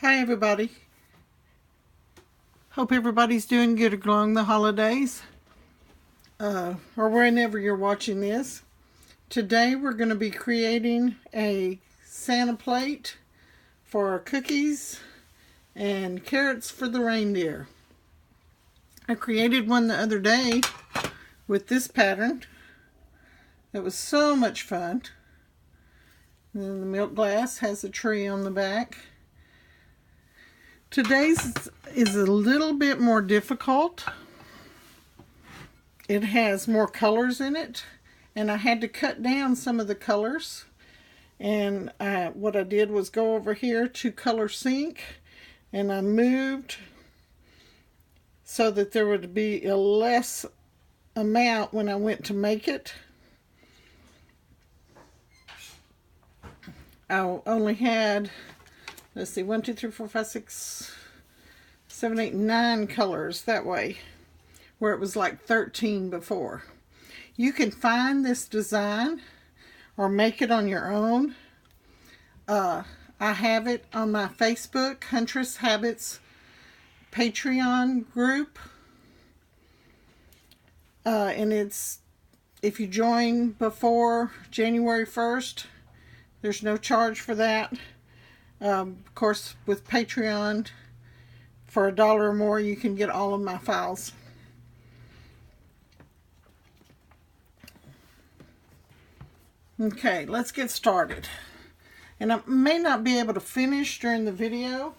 Hi everybody. Hope everybody's doing good along the holidays. Or whenever you're watching this. Today we're going to be creating a Santa plate for our cookies and carrots for the reindeer. I created one the other day with this pattern. It was so much fun. And then the milk glass has a tree on the back. Today's is a little bit more difficult. It has more colors in it, and I had to cut down some of the colors. And what I did was go over here to color sync, and I moved so that there would be a less amount when I went to make it. I only had, let's see, 1, 2, 3, 4, 5, 6, 7, 8, 9 colors that way, where it was like 13 before. You can find this design or make it on your own. I have it on my Facebook, Huntress Habits Patreon group. And it's, if you join before January 1st, there's no charge for that. Of course, with Patreon, for $1 or more, you can get all of my files. Okay, let's get started. And I may not be able to finish during the video,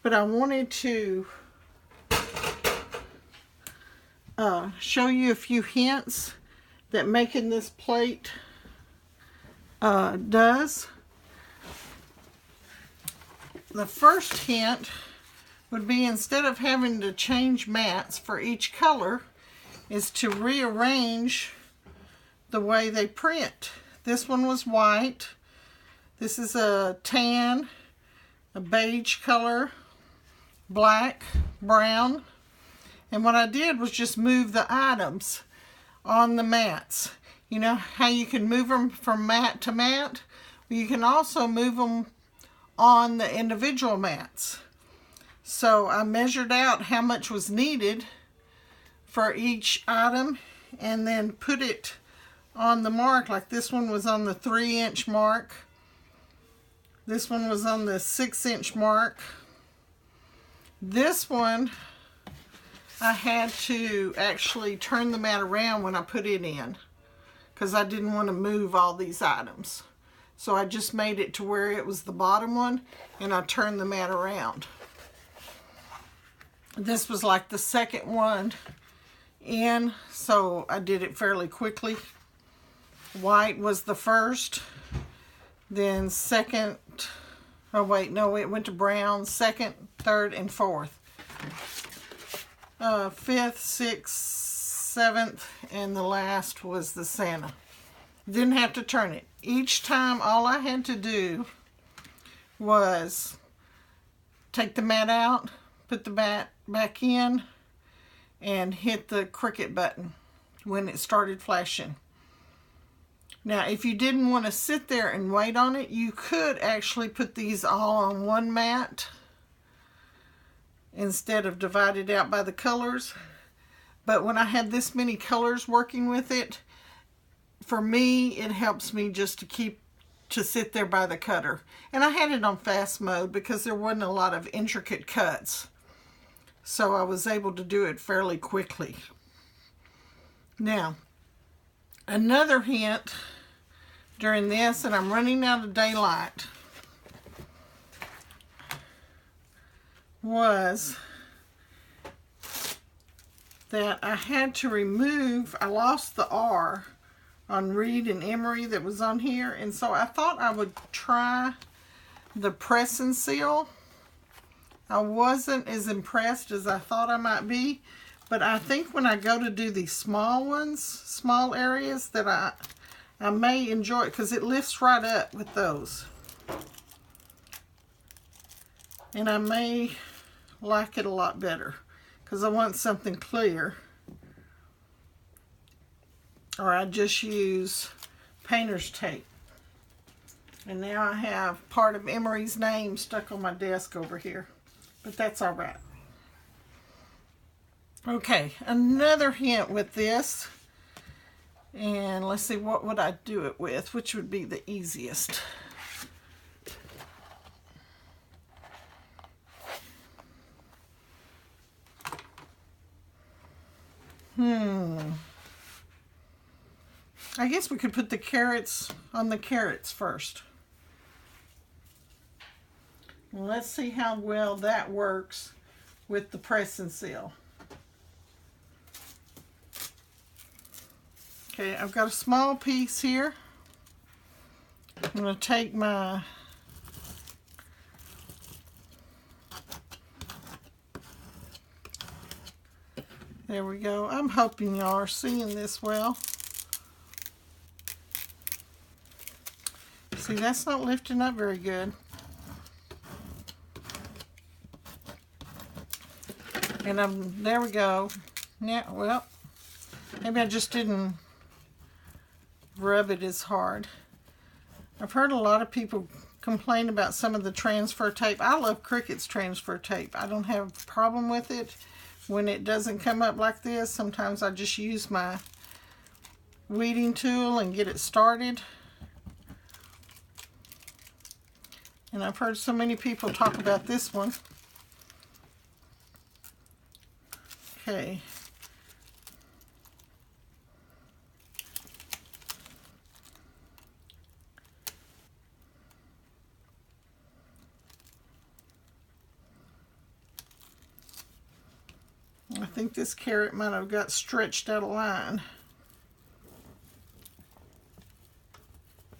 but I wanted to show you a few hints that making this plate does. The first hint would be, instead of having to change mats for each color, is to rearrange the way they print. This one was white. This is a tan, a beige color, black, brown. And what I did was just move the items on the mats. You know how you can move them from mat to mat? Well, you can also move them on the individual mats. So I measured out how much was needed for each item and then put it on the mark. Like this one was on the 3-inch mark. This one was on the 6-inch mark. This one I had to actually turn the mat around when I put it in, because I didn't want to move all these items. So I just made it to where it was the bottom one, and I turned the mat around. This was like the second one in, so I did it fairly quickly. White was the first, then second, oh wait, no, it went to brown, second, third, and fourth. 5th, 6th, 7th, and the last was the Santa. Didn't have to turn it. Each time, all I had to do was take the mat out, put the mat back in, and hit the CRICUT button when it started flashing. Now, if you didn't want to sit there and wait on it, you could actually put these all on one mat instead of divided out by the colors. But when I had this many colors working with it, for me, it helps me just to sit there by the cutter. And I had it on fast mode because there wasn't a lot of intricate cuts. So I was able to do it fairly quickly. Now, another hint during this, and I'm running out of daylight, was that I had to remove, I lost the R on Reed and Emery that was on here, and so I thought I would try the press and seal. I wasn't as impressed as I thought I might be, but I think when I go to do these small ones, small areas, that I may enjoy it, because it lifts right up with those. And I may like it a lot better, because I want something clear. Or I just use painter's tape. And now I have part of Emery's name stuck on my desk over here. But that's all right. Okay, another hint with this. And let's see, what would I do it with? Which would be the easiest? I guess we could put the carrots on the carrots first. Let's see how well that works with the press and seal. Okay, I've got a small piece here. I'm going to take my there we go. I'm hoping y'all are seeing this well. See, that's not lifting up very good. And there we go. Yeah, well, maybe I just didn't rub it as hard. I've heard a lot of people complain about some of the transfer tape. I love CRICUT's transfer tape. I don't have a problem with it when it doesn't come up like this. Sometimes I just use my weeding tool and get it started. And I've heard so many people talk about this one. Okay. I think this carrot might have got stretched out of line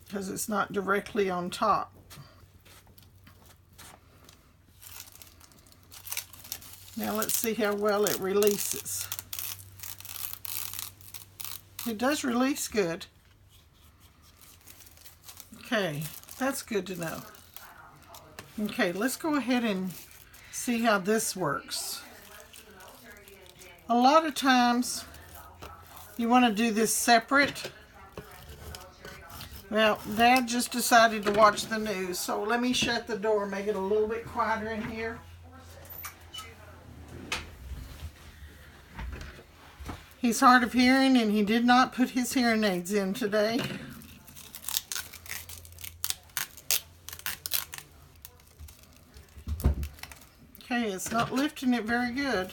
because it's not directly on top. Now let's see how well it releases. It does release good. Okay, that's good to know. Okay, let's go ahead and see how this works. A lot of times you want to do this separate. Well, Dad just decided to watch the news, so let me shut the door, make it a little bit quieter in here. He's hard of hearing and he did not put his hearing aids in today. Okay, it's not lifting it very good.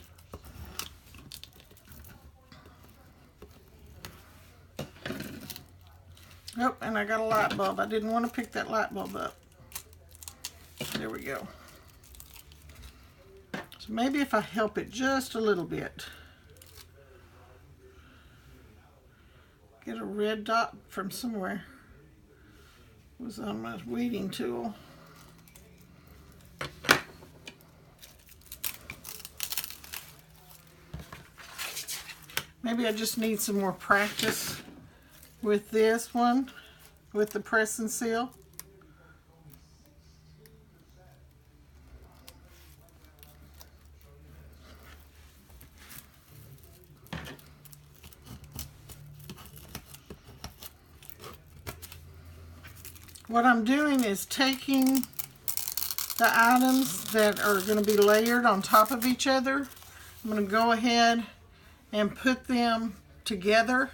Oh, and I got a light bulb. I didn't want to pick that light bulb up. There we go. So maybe if I help it just a little bit. Get a red dot from somewhere. It was on my weeding tool. Maybe I just need some more practice with this one, with the press and seal. What I'm doing is taking the items that are going to be layered on top of each other. I'm going to go ahead and put them together.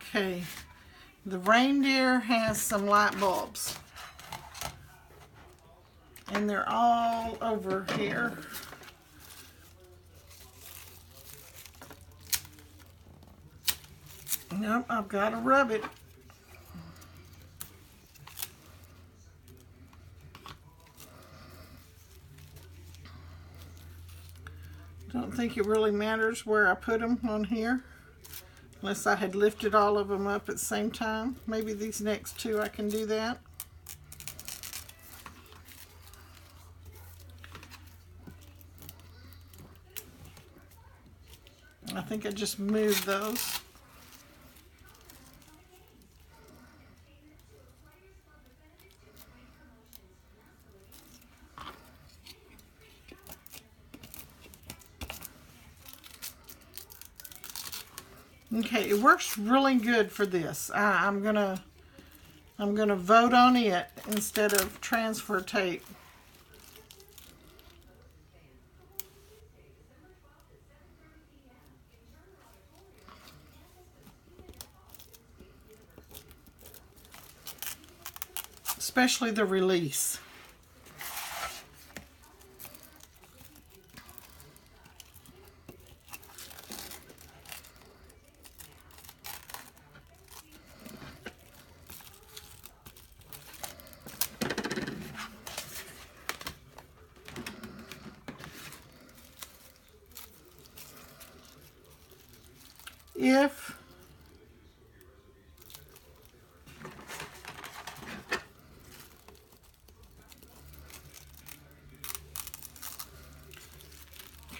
Okay, the reindeer has some light bulbs. And they're all over here. Nope, I've got to rub it. Don't think it really matters where I put them on here, unless I had lifted all of them up at the same time. Maybe these next two I can do that. I think I just moved those. Okay, it works really good for this. I'm gonna vote on it instead of transfer tape. Especially the release.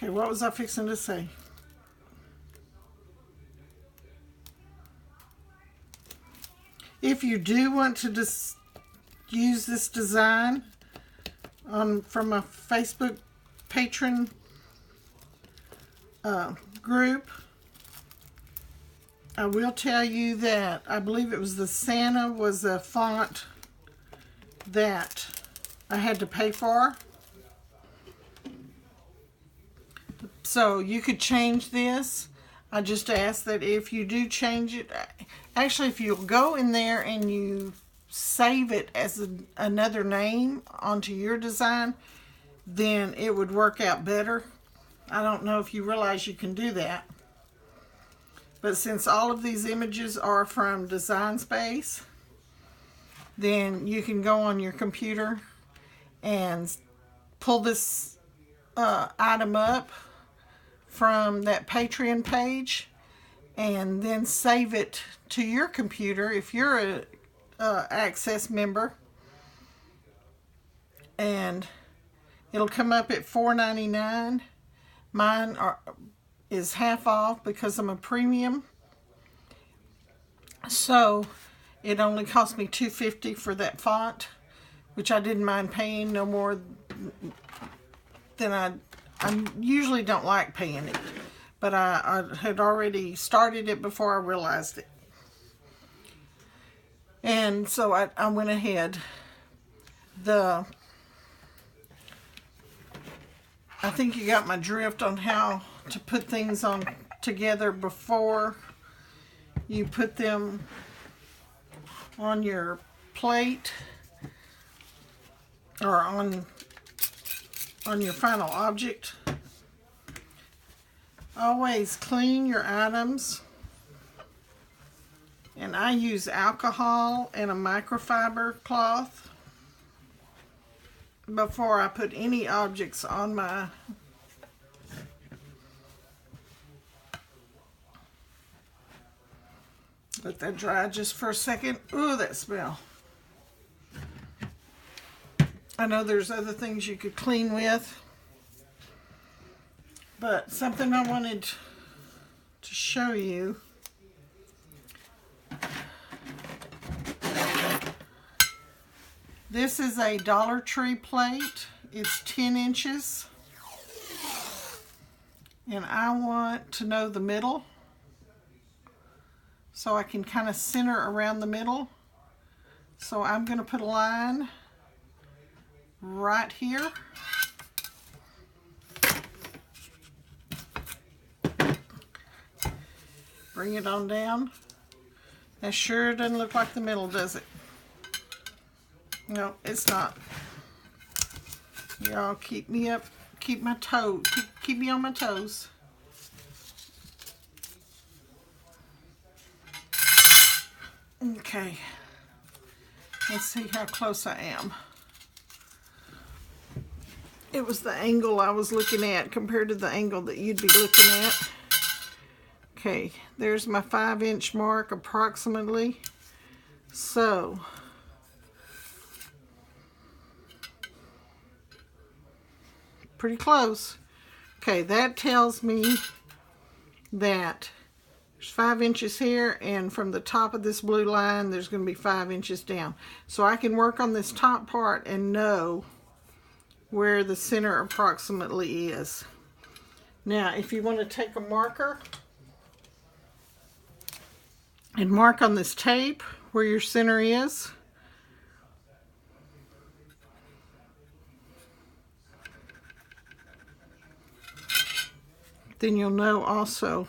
Okay, what was I fixing to say? If you do want to use this design from a Facebook patron group, I will tell you that I believe it was the Santa was a font that I had to pay for. So you could change this. I just ask that if you do change it, actually if you'll go in there and you save it as another name onto your design, then it would work out better. I don't know if you realize you can do that. But since all of these images are from Design Space, then you can go on your computer and pull this item up from that Patreon page and then save it to your computer if you're a Access member, and it'll come up at $4.99. Mine is half off because I'm a premium, so it only cost me $2.50 for that font, which I didn't mind paying no more than I usually don't like paying it, but I had already started it before I realized it. And so I went ahead. I think you got my drift on how to put things on together before you put them on your plate or on your final object. Always clean your items, and I use alcohol and a microfiber cloth before I put any objects on my let that dry just for a second. Ooh, that smell. I know there's other things you could clean with, but something I wanted to show you. This is a Dollar Tree plate. It's 10 inches. And I want to know the middle, so I can kind of center around the middle. So I'm going to put a line right here. Bring it on down. That sure doesn't look like the middle, does it? No, it's not. Y'all keep me up, keep my toes, keep me on my toes. Okay. Let's see how close I am. It was the angle I was looking at compared to the angle that you'd be looking at. Okay, there's my 5-inch mark approximately. So, pretty close. Okay, that tells me that there's 5 inches here, and from the top of this blue line, there's going to be 5 inches down. So I can work on this top part and know where the center approximately is. Now, if you want to take a marker and mark on this tape where your center is. Then you'll know also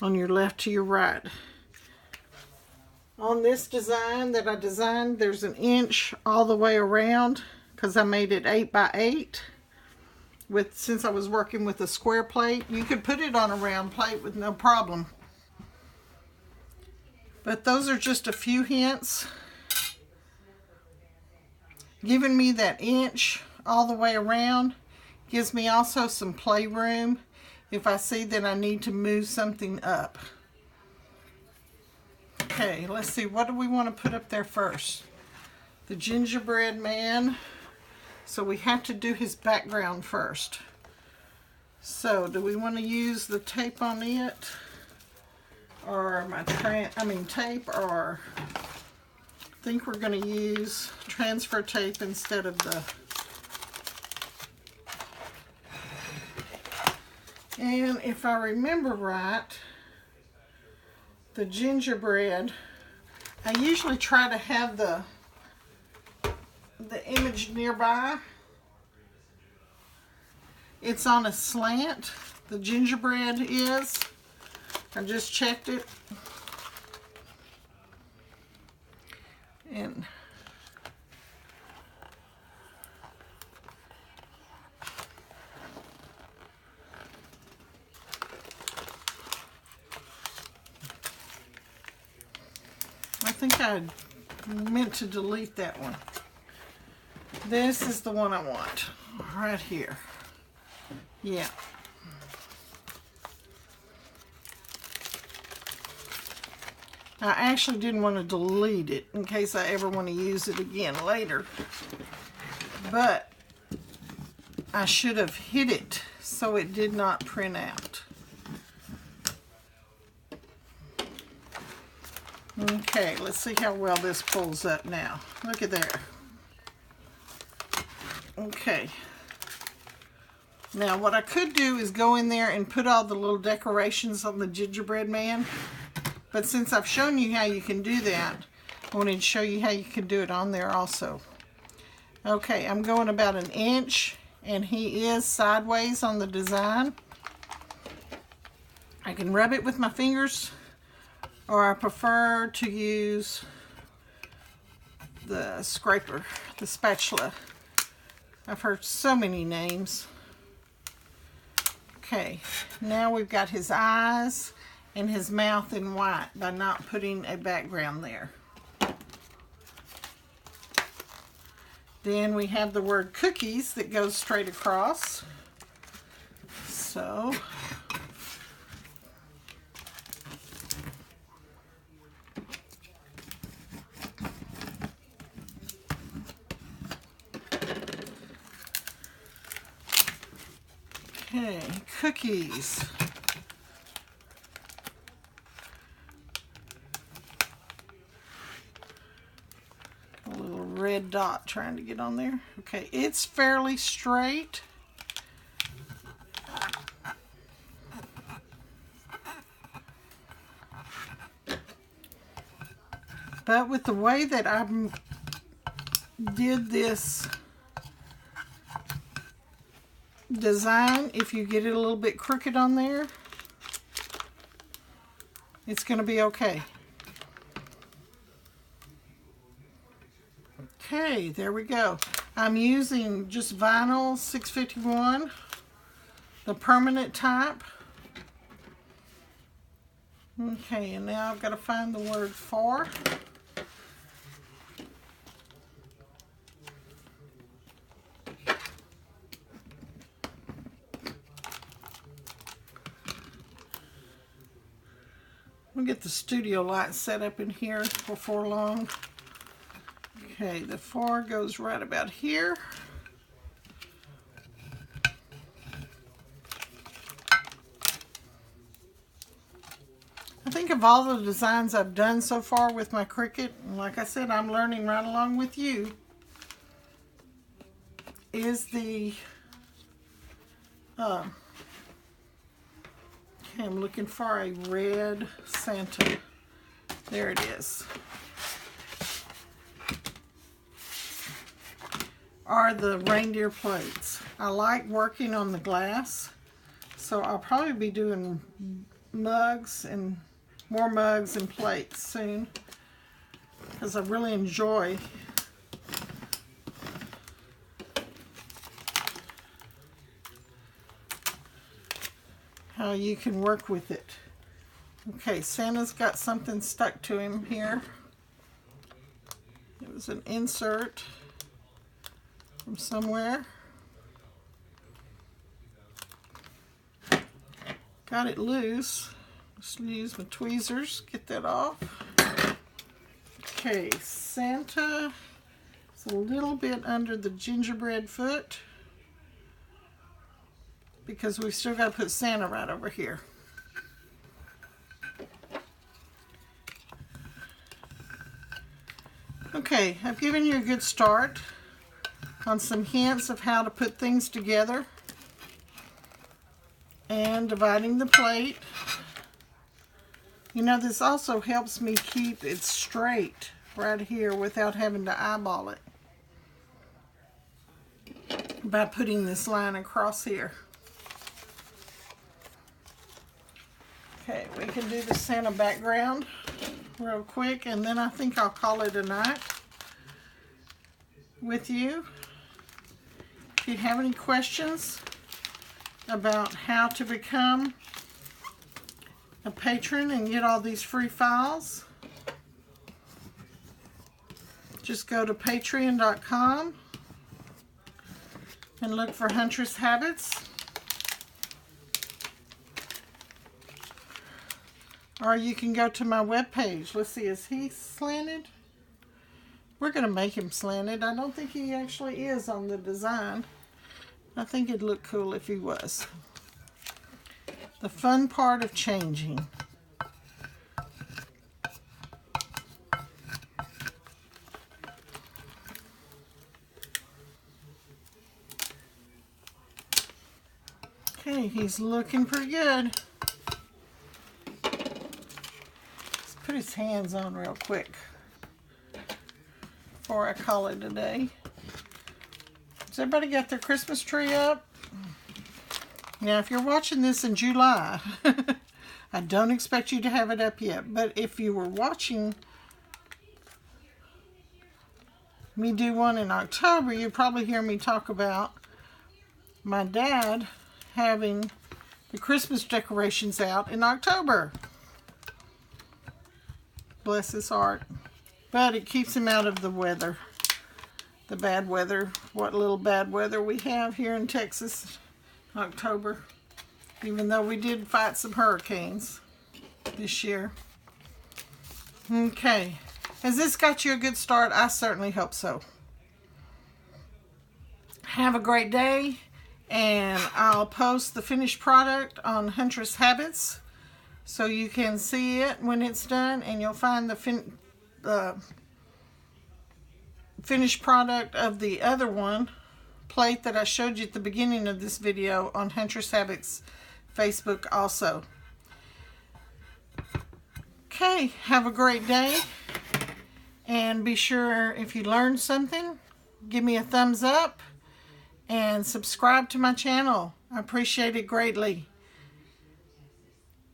on your left to your right. On this design that I designed, there's an inch all the way around because I made it 8 by 8. Since I was working with a square plate, you could put it on a round plate with no problem. But those are just a few hints. Giving me that inch all the way around gives me also some playroom if I see that I need to move something up. Okay, let's see, what do we want to put up there first? The gingerbread man. So we have to do his background first. So do we want to use the tape on it? Or tape, or I think we're going to use transfer tape instead of the... And if I remember right, the gingerbread, I usually try to have the image nearby. It's on a slant. The gingerbread is. I just checked it. And I think I meant to delete that one. This is the one I want, right here. Yeah. I actually didn't want to delete it in case I ever want to use it again later. But I should have hid it so it did not print out. Okay, let's see how well this pulls up now. Look at there. Okay. Now what I could do is go in there and put all the little decorations on the gingerbread man. But since I've shown you how you can do that, I wanted to show you how you can do it on there also. Okay, I'm going about an inch, and he is sideways on the design. I can rub it with my fingers, or I prefer to use the scraper, the spatula. I've heard so many names. Okay, now we've got his eyes and his mouth in white by not putting a background there. Then we have the word cookies that goes straight across. So okay, cookies. A little red dot trying to get on there. Okay, it's fairly straight. But with the way that I did this design, if you get it a little bit crooked on there, it's going to be okay. Okay, there we go. I'm using just vinyl 651, the permanent type. Okay, and now I've got to find the word for. We'll get the studio light set up in here before long. Okay, the 4 goes right about here. I think of all the designs I've done so far with my Cricut, and like I said, I'm learning right along with you, is the okay, I'm looking for a red Santa. There it is. Are the reindeer plates. I like working on the glass, so I'll probably be doing mugs and more mugs and plates soon, because I really enjoy how you can work with it. Okay, Santa's got something stuck to him here. It was an insert from somewhere. Got it loose. Just use my tweezers, get that off. Okay, Santa is a little bit under the gingerbread foot, because we've still got to put Santa right over here. Okay, I've given you a good start on some hints of how to put things together and dividing the plate. You know, this also helps me keep it straight right here without having to eyeball it by putting this line across here. Okay, we can do the Santa background real quick, and then I think I'll call it a night with you. If you have any questions about how to become a patron and get all these free files, just go to patreon.com and look for Huntress Habits. Or you can go to my webpage. Let's see, is he slanted? We're going to make him slanted. I don't think he actually is on the design. I think it'd look cool if he was. The fun part of changing. Okay, he's looking pretty good. Put his hands on real quick before I call it a day. Has everybody got their Christmas tree up? Now, if you're watching this in July, I don't expect you to have it up yet. But if you were watching me do one in October, you'd probably hear me talk about my dad having the Christmas decorations out in October. Bless his heart. But it keeps him out of the weather. The bad weather. What little bad weather we have here in Texas. October. Even though we did fight some hurricanes this year. Okay. Has this got you a good start? I certainly hope so. Have a great day. And I'll post the finished product on Huntress Habits, so you can see it when it's done, and you'll find the finished product of the other one plate that I showed you at the beginning of this video on Huntress Habits Facebook also. Okay, have a great day, and be sure, if you learned something, give me a thumbs up and subscribe to my channel. I appreciate it greatly.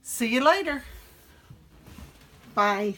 See you later. Bye.